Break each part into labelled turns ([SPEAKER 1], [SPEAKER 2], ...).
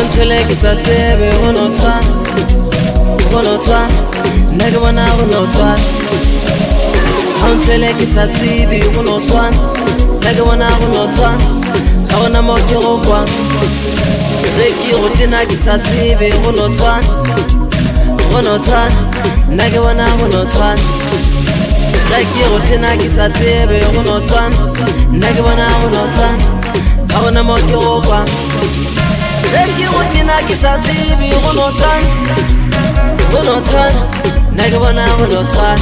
[SPEAKER 1] Anthele ki sa tsebe go no tshwana nna ke bona go no tshwana Anthele ki sa tsebe go no tshwana nna ke bona go no tshwana ga gona mo ke go kwa ge ke go tena ke sa tsebe go no tshwana nna ke bona go no tshwana ge ke go tena ke sa tsebe go no tshwana nna ke bona go no tshwana ga gona mo ke go kwa Zeki utina kisatibi unotan Nage wana unotan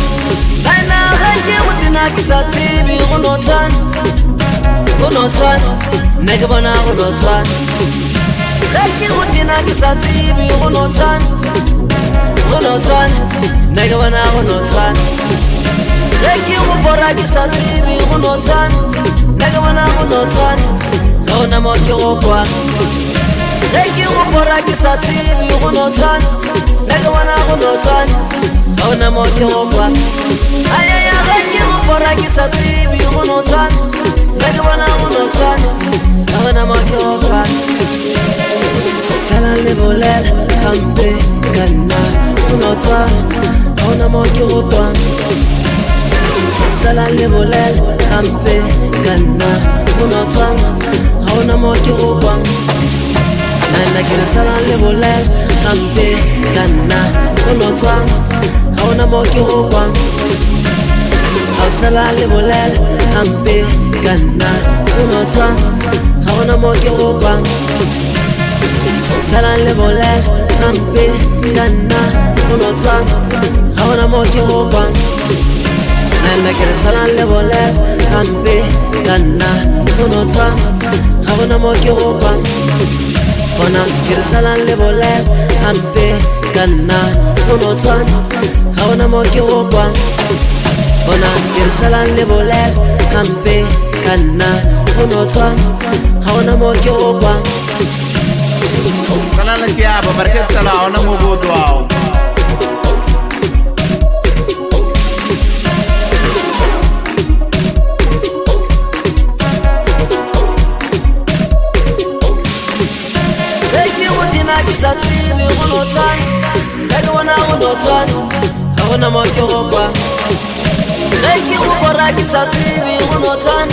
[SPEAKER 1] Aina zeki utina kisatibi unotan Nage wana unotan Zeki utina kisatibi unotan Nage wana unotan Zeki ubora kisatibi unotan Nage wana unotan Kauna moki okwa Zeki ubora kisatibi unotan Nage wana unotan Kauna moki okwa Ayaya zeki ubora kisatibi unotan Nage wana unotan Kauna moki okwa Salan lebolel kampe kana unotan Kauna moki okwa Salan lebolel kampe kana unotan Kauna moki okwa Nana kira salan lebolel kampe kana unotan Kauna moki okwa Salan lebolel kampe kana unotan Kauna moki okwa Salan lebolel kampe kana unotan Kauna moki okwa Nana kira salan lebolel kampe kana unotan Kauna moki okwa Ona kira salan lebolel kampe kana unotan Kauna moki okwa Ona kira salan lebolel kampe kana unotan Kauna moki okwa
[SPEAKER 2] Salan la kiaba barket sala ona mugodo ao
[SPEAKER 1] Kisatibi unotan Nage wana unotan Kauna moki okwa Zeki ubora kisatibi unotan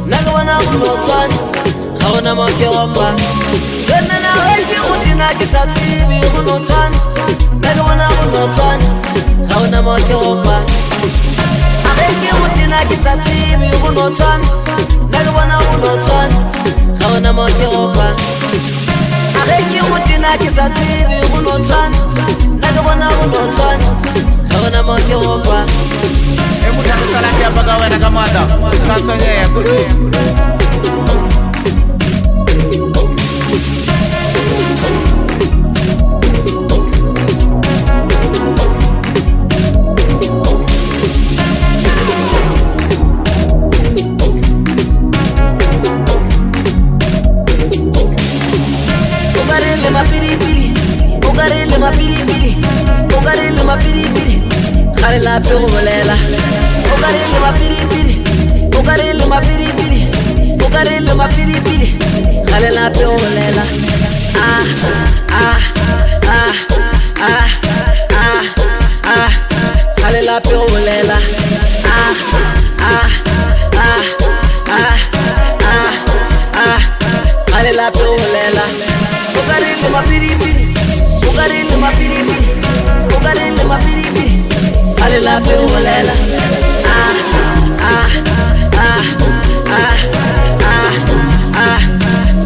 [SPEAKER 1] Nage wana unotan Kauna moki okwa Zenana zeki utina kisatibi unotan Nage wana unotan Kauna moki okwa Zeki utina kisatibi unotan Nage wana unotan Kauna moki okwa Zeki utina kisatibi unotan Nage wana unotan Kauna moki okwa
[SPEAKER 2] Emutaka salan kiaba gawe na kamata Kansonye ya kuli
[SPEAKER 1] Ugarele mapiripiri Kale la pe ubolela Ugarele mapiripiri Kale la pe ubolela Kale la pe ubolela Kale la pe ubolela Ugarele mapiripiri Kale la pe ubolela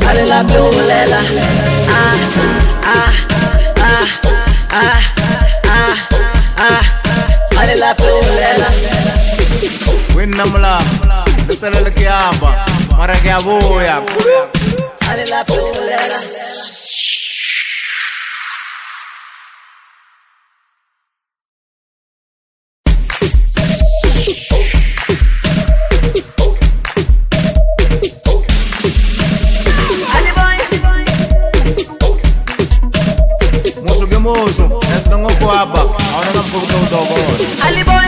[SPEAKER 1] Kale la pe ubolela Kale la pe ubolela
[SPEAKER 2] Winna mula Nasala la kiaba Mara kiaboya
[SPEAKER 1] Kale la pe ubolela
[SPEAKER 2] Musu, nasi nangoko hapa. Aona kama mkokuta udogo.
[SPEAKER 1] Ali boy